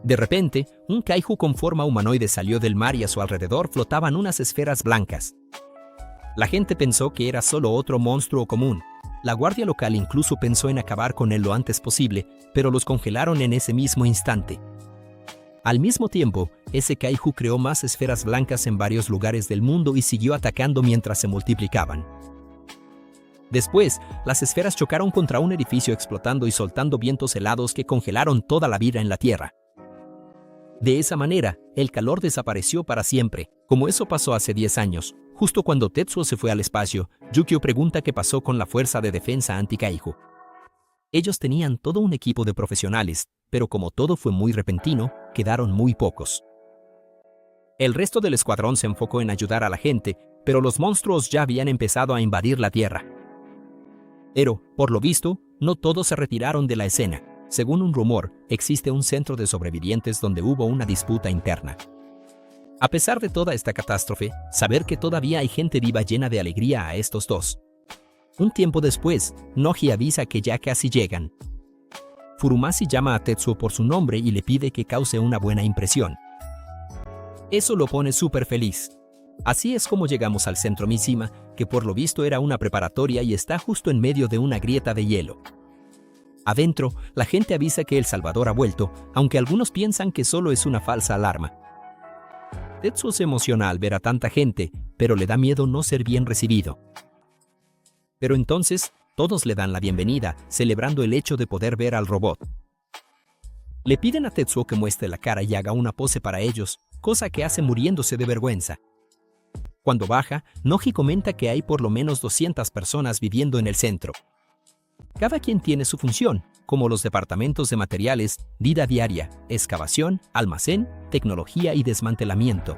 De repente, un kaiju con forma humanoide salió del mar y a su alrededor flotaban unas esferas blancas. La gente pensó que era solo otro monstruo común. La guardia local incluso pensó en acabar con él lo antes posible, pero los congelaron en ese mismo instante. Al mismo tiempo, ese kaiju creó más esferas blancas en varios lugares del mundo y siguió atacando mientras se multiplicaban. Después, las esferas chocaron contra un edificio explotando y soltando vientos helados que congelaron toda la vida en la Tierra. De esa manera, el calor desapareció para siempre. Como eso pasó hace 10 años, justo cuando Tetsuo se fue al espacio, Yukio pregunta qué pasó con la fuerza de defensa anti-kaiju. Ellos tenían todo un equipo de profesionales, pero como todo fue muy repentino, quedaron muy pocos. El resto del escuadrón se enfocó en ayudar a la gente, pero los monstruos ya habían empezado a invadir la Tierra. Pero, por lo visto, no todos se retiraron de la escena. Según un rumor, existe un centro de sobrevivientes donde hubo una disputa interna. A pesar de toda esta catástrofe, saber que todavía hay gente viva llena de alegría a estos dos. Un tiempo después, Noji avisa que ya casi llegan. Furumasi llama a Tetsuo por su nombre y le pide que cause una buena impresión. Eso lo pone súper feliz. Así es como llegamos al centro Mishima, que por lo visto era una preparatoria y está justo en medio de una grieta de hielo. Adentro, la gente avisa que El Salvador ha vuelto, aunque algunos piensan que solo es una falsa alarma. Tetsuo se emociona al ver a tanta gente, pero le da miedo no ser bien recibido. Pero entonces, todos le dan la bienvenida, celebrando el hecho de poder ver al robot. Le piden a Tetsuo que muestre la cara y haga una pose para ellos, cosa que hace muriéndose de vergüenza. Cuando baja, Noji comenta que hay por lo menos 200 personas viviendo en el centro. Cada quien tiene su función, como los departamentos de materiales, vida diaria, excavación, almacén, tecnología y desmantelamiento.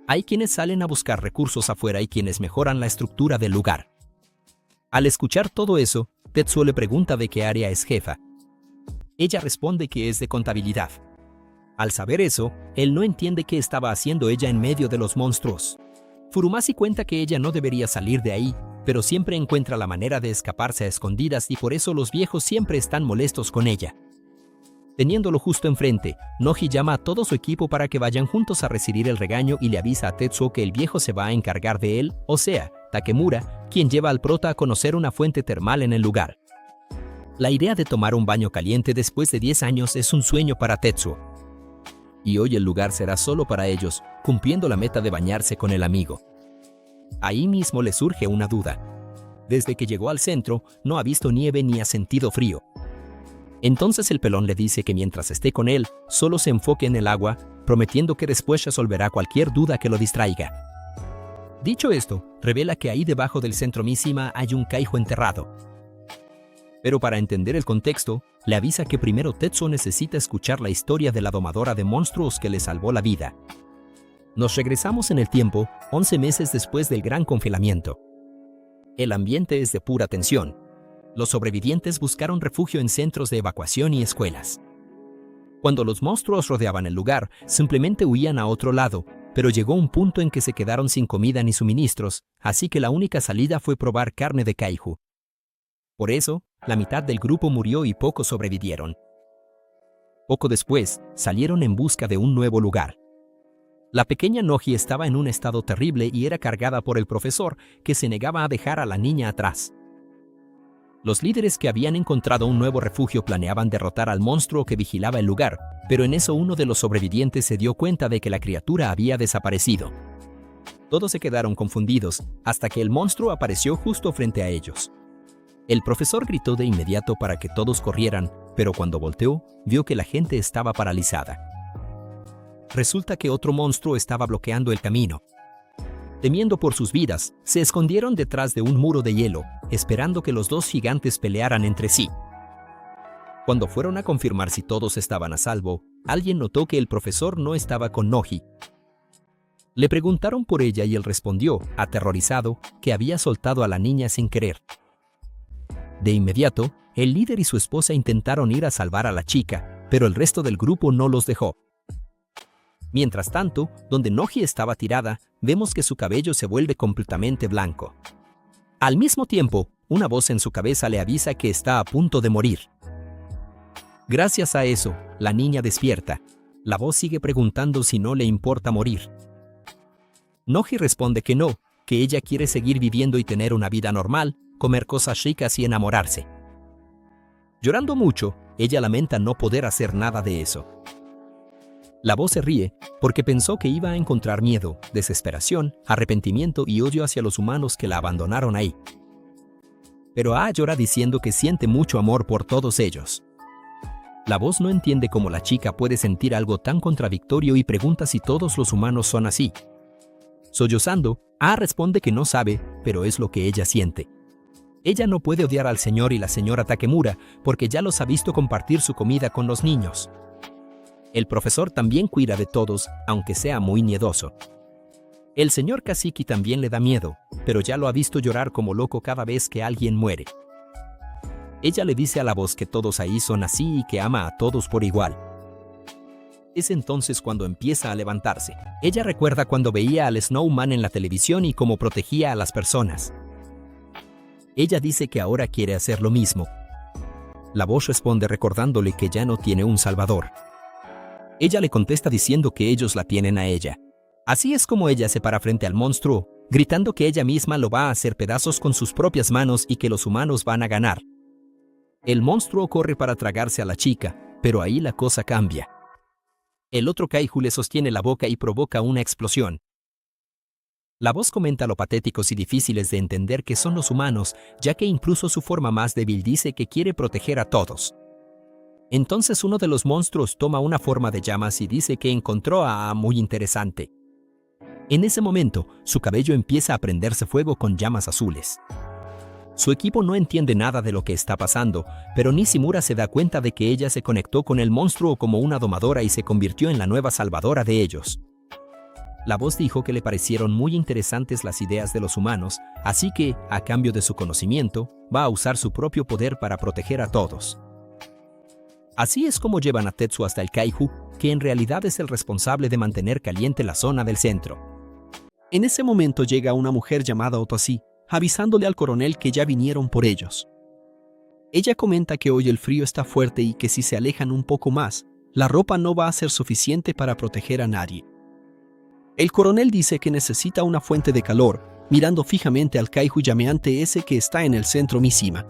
Hay quienes salen a buscar recursos afuera y quienes mejoran la estructura del lugar. Al escuchar todo eso, Tetsuo le pregunta de qué área es jefa. Ella responde que es de contabilidad. Al saber eso, él no entiende qué estaba haciendo ella en medio de los monstruos. Furumasi cuenta que ella no debería salir de ahí, pero siempre encuentra la manera de escaparse a escondidas y por eso los viejos siempre están molestos con ella. Teniéndolo justo enfrente, Noji llama a todo su equipo para que vayan juntos a recibir el regaño y le avisa a Tetsuo que el viejo se va a encargar de él, o sea, Takemura, quien lleva al prota a conocer una fuente termal en el lugar. La idea de tomar un baño caliente después de 10 años es un sueño para Tetsuo. Y hoy el lugar será solo para ellos, cumpliendo la meta de bañarse con el amigo. Ahí mismo le surge una duda. Desde que llegó al centro, no ha visto nieve ni ha sentido frío. Entonces el pelón le dice que mientras esté con él, solo se enfoque en el agua, prometiendo que después resolverá cualquier duda que lo distraiga. Dicho esto, revela que ahí debajo del centro Mishima hay un Kaiju enterrado. Pero para entender el contexto, le avisa que primero Tetsuo necesita escuchar la historia de la domadora de monstruos que le salvó la vida. Nos regresamos en el tiempo, 11 meses después del gran congelamiento. El ambiente es de pura tensión. Los sobrevivientes buscaron refugio en centros de evacuación y escuelas. Cuando los monstruos rodeaban el lugar, simplemente huían a otro lado, pero llegó un punto en que se quedaron sin comida ni suministros, así que la única salida fue probar carne de Kaiju. Por eso, la mitad del grupo murió y pocos sobrevivieron. Poco después, salieron en busca de un nuevo lugar. La pequeña Noji estaba en un estado terrible y era cargada por el profesor, que se negaba a dejar a la niña atrás. Los líderes que habían encontrado un nuevo refugio planeaban derrotar al monstruo que vigilaba el lugar, pero en eso uno de los sobrevivientes se dio cuenta de que la criatura había desaparecido. Todos se quedaron confundidos, hasta que el monstruo apareció justo frente a ellos. El profesor gritó de inmediato para que todos corrieran, pero cuando volteó, vio que la gente estaba paralizada. Resulta que otro monstruo estaba bloqueando el camino. Temiendo por sus vidas, se escondieron detrás de un muro de hielo, esperando que los dos gigantes pelearan entre sí. Cuando fueron a confirmar si todos estaban a salvo, alguien notó que el profesor no estaba con Noji. Le preguntaron por ella y él respondió, aterrorizado, que había soltado a la niña sin querer. De inmediato, el líder y su esposa intentaron ir a salvar a la chica, pero el resto del grupo no los dejó. Mientras tanto, donde Noji estaba tirada, vemos que su cabello se vuelve completamente blanco. Al mismo tiempo, una voz en su cabeza le avisa que está a punto de morir. Gracias a eso, la niña despierta. La voz sigue preguntando si no le importa morir. Noji responde que no, que ella quiere seguir viviendo y tener una vida normal, comer cosas ricas y enamorarse. Llorando mucho, ella lamenta no poder hacer nada de eso. La voz se ríe porque pensó que iba a encontrar miedo, desesperación, arrepentimiento y odio hacia los humanos que la abandonaron ahí. Pero llora diciendo que siente mucho amor por todos ellos. La voz no entiende cómo la chica puede sentir algo tan contradictorio y pregunta si todos los humanos son así. Sollozando, responde que no sabe, pero es lo que ella siente. Ella no puede odiar al señor y la señora Takemura porque ya los ha visto compartir su comida con los niños. El profesor también cuida de todos, aunque sea muy miedoso. El señor Kasiki también le da miedo, pero ya lo ha visto llorar como loco cada vez que alguien muere. Ella le dice a la voz que todos ahí son así y que ama a todos por igual. Es entonces cuando empieza a levantarse. Ella recuerda cuando veía al Snowman en la televisión y cómo protegía a las personas. Ella dice que ahora quiere hacer lo mismo. La voz responde recordándole que ya no tiene un salvador. Ella le contesta diciendo que ellos la tienen a ella. Así es como ella se para frente al monstruo, gritando que ella misma lo va a hacer pedazos con sus propias manos y que los humanos van a ganar. El monstruo corre para tragarse a la chica, pero ahí la cosa cambia. El otro kaiju le sostiene la boca y provoca una explosión. La voz comenta lo patéticos y difíciles de entender que son los humanos, ya que incluso su forma más débil dice que quiere proteger a todos. Entonces uno de los monstruos toma una forma de llamas y dice que encontró a muy interesante. En ese momento, su cabello empieza a prenderse fuego con llamas azules. Su equipo no entiende nada de lo que está pasando, pero Nishimura se da cuenta de que ella se conectó con el monstruo como una domadora y se convirtió en la nueva salvadora de ellos. La voz dijo que le parecieron muy interesantes las ideas de los humanos, así que, a cambio de su conocimiento, va a usar su propio poder para proteger a todos. Así es como llevan a Tetsuo hasta el kaiju, que en realidad es el responsable de mantener caliente la zona del centro. En ese momento llega una mujer llamada Otoshi, avisándole al coronel que ya vinieron por ellos. Ella comenta que hoy el frío está fuerte y que si se alejan un poco más, la ropa no va a ser suficiente para proteger a nadie. El coronel dice que necesita una fuente de calor, mirando fijamente al kaiju llameante ese que está en el centro Mishima.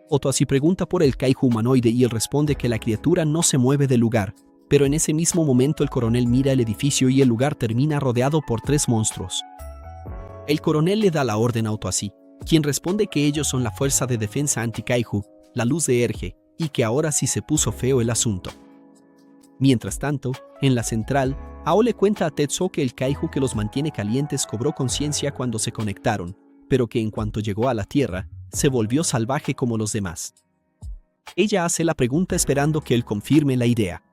Otoshi pregunta por el kaiju humanoide y él responde que la criatura no se mueve del lugar, pero en ese mismo momento el coronel mira el edificio y el lugar termina rodeado por 3 monstruos. El coronel le da la orden a Otoshi, quien responde que ellos son la fuerza de defensa anti-kaiju, la luz de Erge, y que ahora sí se puso feo el asunto. Mientras tanto, en la central, Ao le cuenta a Tetsuo que el kaiju que los mantiene calientes cobró conciencia cuando se conectaron, pero que en cuanto llegó a la Tierra, se volvió salvaje como los demás. Ella hace la pregunta esperando que él confirme la idea.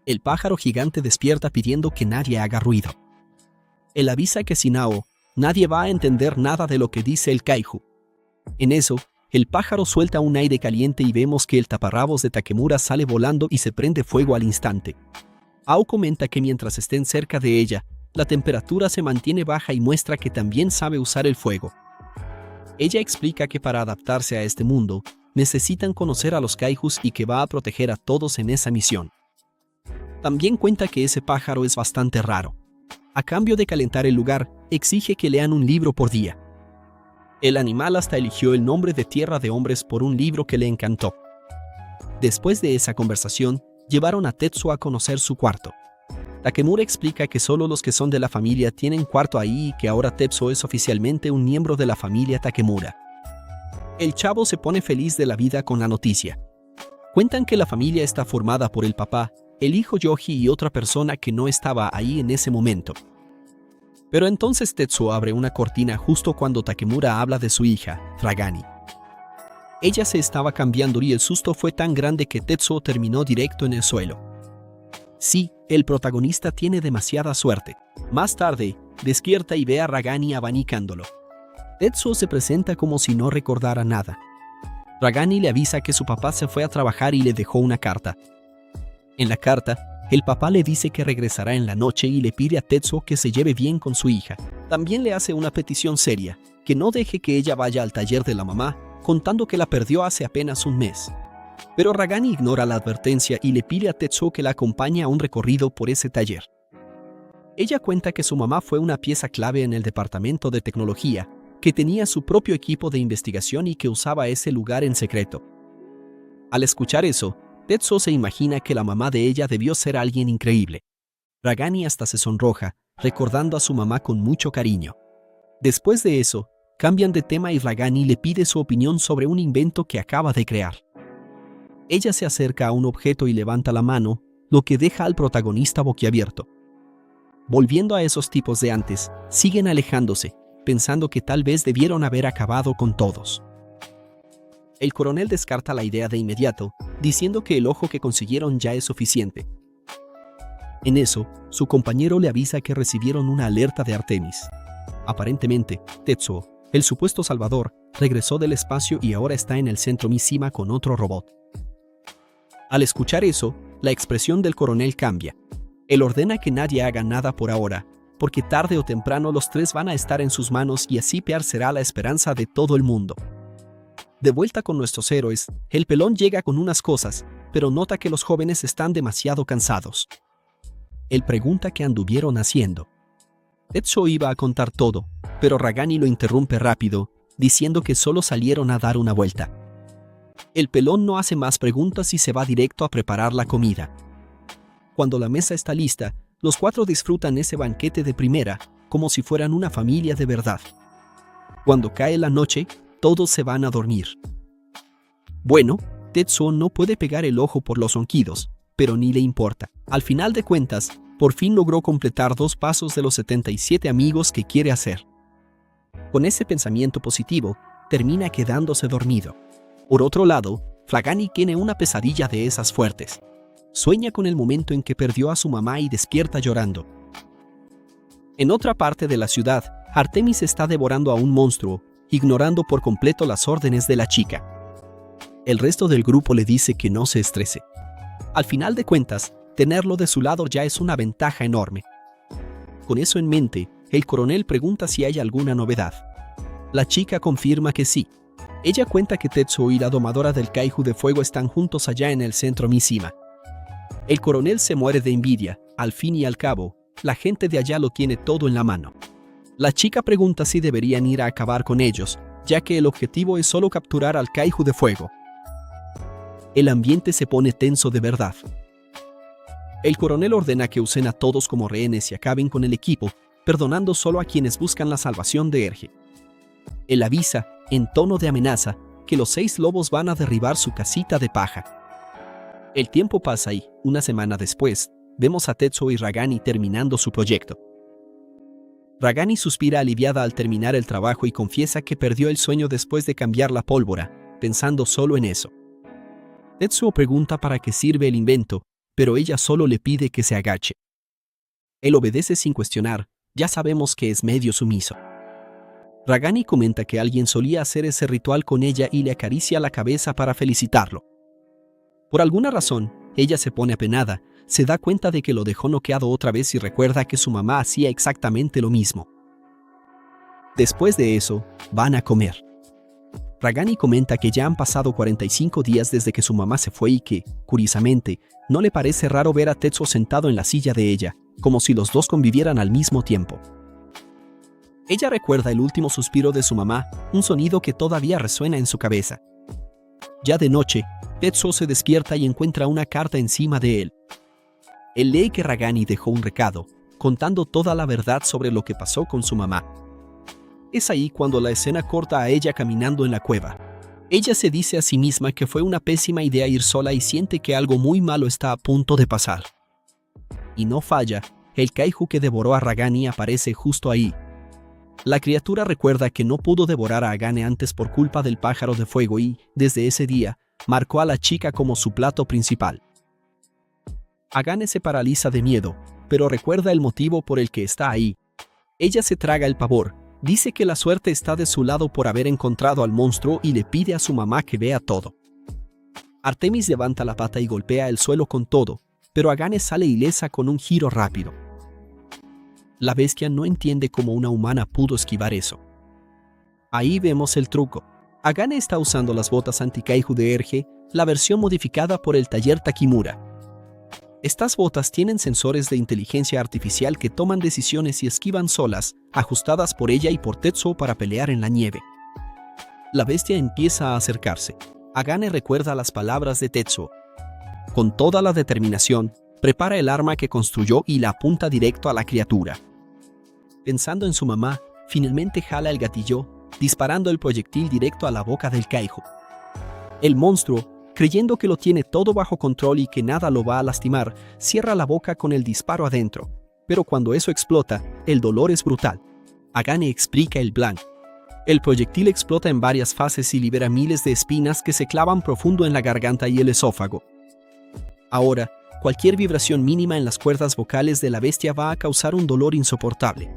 El pájaro gigante despierta pidiendo que nadie haga ruido. Él avisa que sin Ao, nadie va a entender nada de lo que dice el kaiju. En eso, el pájaro suelta un aire caliente y vemos que el taparrabos de Takemura sale volando y se prende fuego al instante. Ao comenta que mientras estén cerca de ella, la temperatura se mantiene baja y muestra que también sabe usar el fuego. Ella explica que para adaptarse a este mundo, necesitan conocer a los kaijus y que va a proteger a todos en esa misión. También cuenta que ese pájaro es bastante raro. A cambio de calentar el lugar, exige que lean un libro por día. El animal hasta eligió el nombre de Tierra de Hombres por un libro que le encantó. Después de esa conversación, llevaron a Tetsuo a conocer su cuarto. Takemura explica que solo los que son de la familia tienen cuarto ahí y que ahora Tetsuo es oficialmente un miembro de la familia Takemura. El chavo se pone feliz de la vida con la noticia. Cuentan que la familia está formada por el papá, el hijo Yoji y otra persona que no estaba ahí en ese momento. Pero entonces Tetsuo abre una cortina justo cuando Takemura habla de su hija, Ragani. Ella se estaba cambiando y el susto fue tan grande que Tetsuo terminó directo en el suelo. Sí, el protagonista tiene demasiada suerte. Más tarde, despierta y ve a Ragani abanicándolo. Tetsuo se presenta como si no recordara nada. Ragani le avisa que su papá se fue a trabajar y le dejó una carta. En la carta, el papá le dice que regresará en la noche y le pide a Tetsuo que se lleve bien con su hija. También le hace una petición seria, que no deje que ella vaya al taller de la mamá, contando que la perdió hace apenas un mes. Pero Ragani ignora la advertencia y le pide a Tetsuo que la acompañe a un recorrido por ese taller. Ella cuenta que su mamá fue una pieza clave en el departamento de tecnología, que tenía su propio equipo de investigación y que usaba ese lugar en secreto. Al escuchar eso, Tetsuo se imagina que la mamá de ella debió ser alguien increíble. Ragani hasta se sonroja, recordando a su mamá con mucho cariño. Después de eso, cambian de tema y Ragani le pide su opinión sobre un invento que acaba de crear. Ella se acerca a un objeto y levanta la mano, lo que deja al protagonista boquiabierto. Volviendo a esos tipos de antes, siguen alejándose, pensando que tal vez debieron haber acabado con todos. El coronel descarta la idea de inmediato, diciendo que el ojo que consiguieron ya es suficiente. En eso, su compañero le avisa que recibieron una alerta de Artemis. Aparentemente, Tetsuo, el supuesto salvador, regresó del espacio y ahora está en el centro Mishima con otro robot. Al escuchar eso, la expresión del coronel cambia. Él ordena que nadie haga nada por ahora, porque tarde o temprano los 3 van a estar en sus manos y así Pear será la esperanza de todo el mundo. De vuelta con nuestros héroes, el pelón llega con unas cosas, pero nota que los jóvenes están demasiado cansados. Él pregunta qué anduvieron haciendo. Tetsuo iba a contar todo, pero Ragani lo interrumpe rápido, diciendo que solo salieron a dar una vuelta. El pelón no hace más preguntas y se va directo a preparar la comida. Cuando la mesa está lista, los cuatro disfrutan ese banquete de primera, como si fueran una familia de verdad. Cuando cae la noche, todos se van a dormir. Bueno, Tetsuo no puede pegar el ojo por los ronquidos, pero ni le importa. Al final de cuentas, por fin logró completar 2 pasos de los 77 amigos que quiere hacer. Con ese pensamiento positivo, termina quedándose dormido. Por otro lado, Flagani tiene una pesadilla de esas fuertes. Sueña con el momento en que perdió a su mamá y despierta llorando. En otra parte de la ciudad, Artemis está devorando a un monstruo, ignorando por completo las órdenes de la chica. El resto del grupo le dice que no se estrese. Al final de cuentas, tenerlo de su lado ya es una ventaja enorme. Con eso en mente, el coronel pregunta si hay alguna novedad. La chica confirma que sí. Ella cuenta que Tetsuo y la domadora del Kaiju de fuego están juntos allá en el centro Mishima. El coronel se muere de envidia. Al fin y al cabo, la gente de allá lo tiene todo en la mano. La chica pregunta si deberían ir a acabar con ellos, ya que el objetivo es solo capturar al Kaiju de fuego. El ambiente se pone tenso de verdad. El coronel ordena que usen a todos como rehenes y acaben con el equipo, perdonando solo a quienes buscan la salvación de Erge. Él avisa, en tono de amenaza, que los 6 lobos van a derribar su casita de paja. El tiempo pasa y, una semana después, vemos a Tetsuo y Ragani terminando su proyecto. Ragani suspira aliviada al terminar el trabajo y confiesa que perdió el sueño después de cambiar la pólvora, pensando solo en eso. Tetsuo pregunta para qué sirve el invento, pero ella solo le pide que se agache. Él obedece sin cuestionar, ya sabemos que es medio sumiso. Ragani comenta que alguien solía hacer ese ritual con ella y le acaricia la cabeza para felicitarlo. Por alguna razón, ella se pone apenada, se da cuenta de que lo dejó noqueado otra vez y recuerda que su mamá hacía exactamente lo mismo. Después de eso, van a comer. Ragani comenta que ya han pasado 45 días desde que su mamá se fue y que, curiosamente, no le parece raro ver a Tetsuo sentado en la silla de ella, como si los dos convivieran al mismo tiempo. Ella recuerda el último suspiro de su mamá, un sonido que todavía resuena en su cabeza. Ya de noche, Tetsuo se despierta y encuentra una carta encima de él. Él lee que Ragani dejó un recado, contando toda la verdad sobre lo que pasó con su mamá. Es ahí cuando la escena corta a ella caminando en la cueva. Ella se dice a sí misma que fue una pésima idea ir sola y siente que algo muy malo está a punto de pasar. Y no falla, el Kaiju que devoró a Ragani aparece justo ahí. La criatura recuerda que no pudo devorar a Agane antes por culpa del pájaro de fuego y, desde ese día, marcó a la chica como su plato principal. Agane se paraliza de miedo, pero recuerda el motivo por el que está ahí. Ella se traga el pavor, dice que la suerte está de su lado por haber encontrado al monstruo y le pide a su mamá que vea todo. Artemis levanta la pata y golpea el suelo con todo, pero Agane sale ilesa con un giro rápido. La bestia no entiende cómo una humana pudo esquivar eso. Ahí vemos el truco. Agane está usando las botas anti-kaiju de Erge, la versión modificada por el taller Takimura. Estas botas tienen sensores de inteligencia artificial que toman decisiones y esquivan solas, ajustadas por ella y por Tetsuo para pelear en la nieve. La bestia empieza a acercarse. Agane recuerda las palabras de Tetsuo. Con toda la determinación, prepara el arma que construyó y la apunta directo a la criatura. Pensando en su mamá, finalmente jala el gatillo, disparando el proyectil directo a la boca del Kaiju. El monstruo, creyendo que lo tiene todo bajo control y que nada lo va a lastimar, cierra la boca con el disparo adentro. Pero cuando eso explota, el dolor es brutal. Agane explica el plan. El proyectil explota en varias fases y libera miles de espinas que se clavan profundo en la garganta y el esófago. Ahora, cualquier vibración mínima en las cuerdas vocales de la bestia va a causar un dolor insoportable.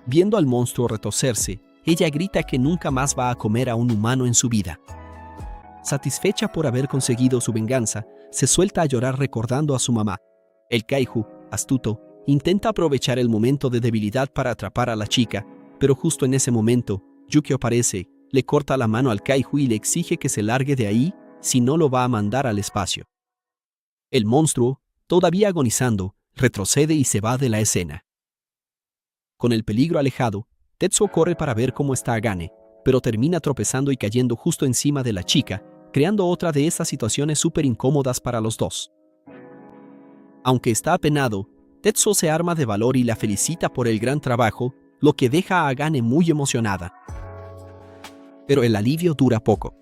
Viendo al monstruo retorcerse, ella grita que nunca más va a comer a un humano en su vida. Satisfecha por haber conseguido su venganza, se suelta a llorar recordando a su mamá. El Kaiju, astuto, intenta aprovechar el momento de debilidad para atrapar a la chica, pero justo en ese momento, Yukio aparece, le corta la mano al Kaiju y le exige que se largue de ahí, si no lo va a mandar al espacio. El monstruo, todavía agonizando, retrocede y se va de la escena. Con el peligro alejado, Tetsuo corre para ver cómo está Agane, pero termina tropezando y cayendo justo encima de la chica, creando otra de esas situaciones súper incómodas para los dos. Aunque está apenado, Tetsuo se arma de valor y la felicita por el gran trabajo, lo que deja a Agane muy emocionada. Pero el alivio dura poco.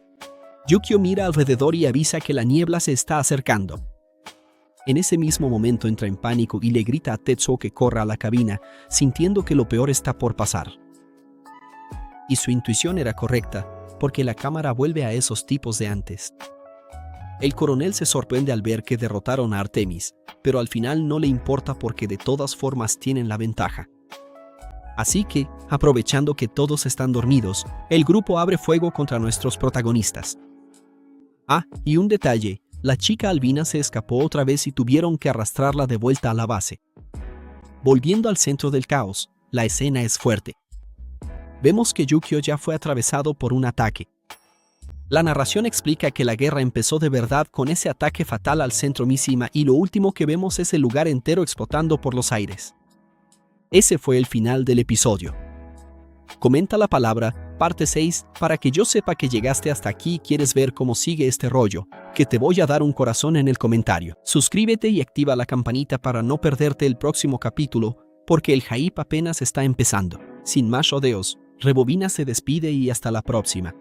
Yukio mira alrededor y avisa que la niebla se está acercando. En ese mismo momento entra en pánico y le grita a Tetsuo que corra a la cabina, sintiendo que lo peor está por pasar. Y su intuición era correcta, porque la cámara vuelve a esos tipos de antes. El coronel se sorprende al ver que derrotaron a Artemis, pero al final no le importa porque de todas formas tienen la ventaja. Así que, aprovechando que todos están dormidos, el grupo abre fuego contra nuestros protagonistas. Ah, y un detalle, la chica albina se escapó otra vez y tuvieron que arrastrarla de vuelta a la base. Volviendo al centro del caos, la escena es fuerte. Vemos que Yukio ya fue atravesado por un ataque. La narración explica que la guerra empezó de verdad con ese ataque fatal al centro Mishima y lo último que vemos es el lugar entero explotando por los aires. Ese fue el final del episodio. Comenta la palabra, parte 6, para que yo sepa que llegaste hasta aquí y quieres ver cómo sigue este rollo, que te voy a dar un corazón en el comentario. Suscríbete y activa la campanita para no perderte el próximo capítulo, porque el hype apenas está empezando. Sin más rodeos, Rebobina se despide y hasta la próxima.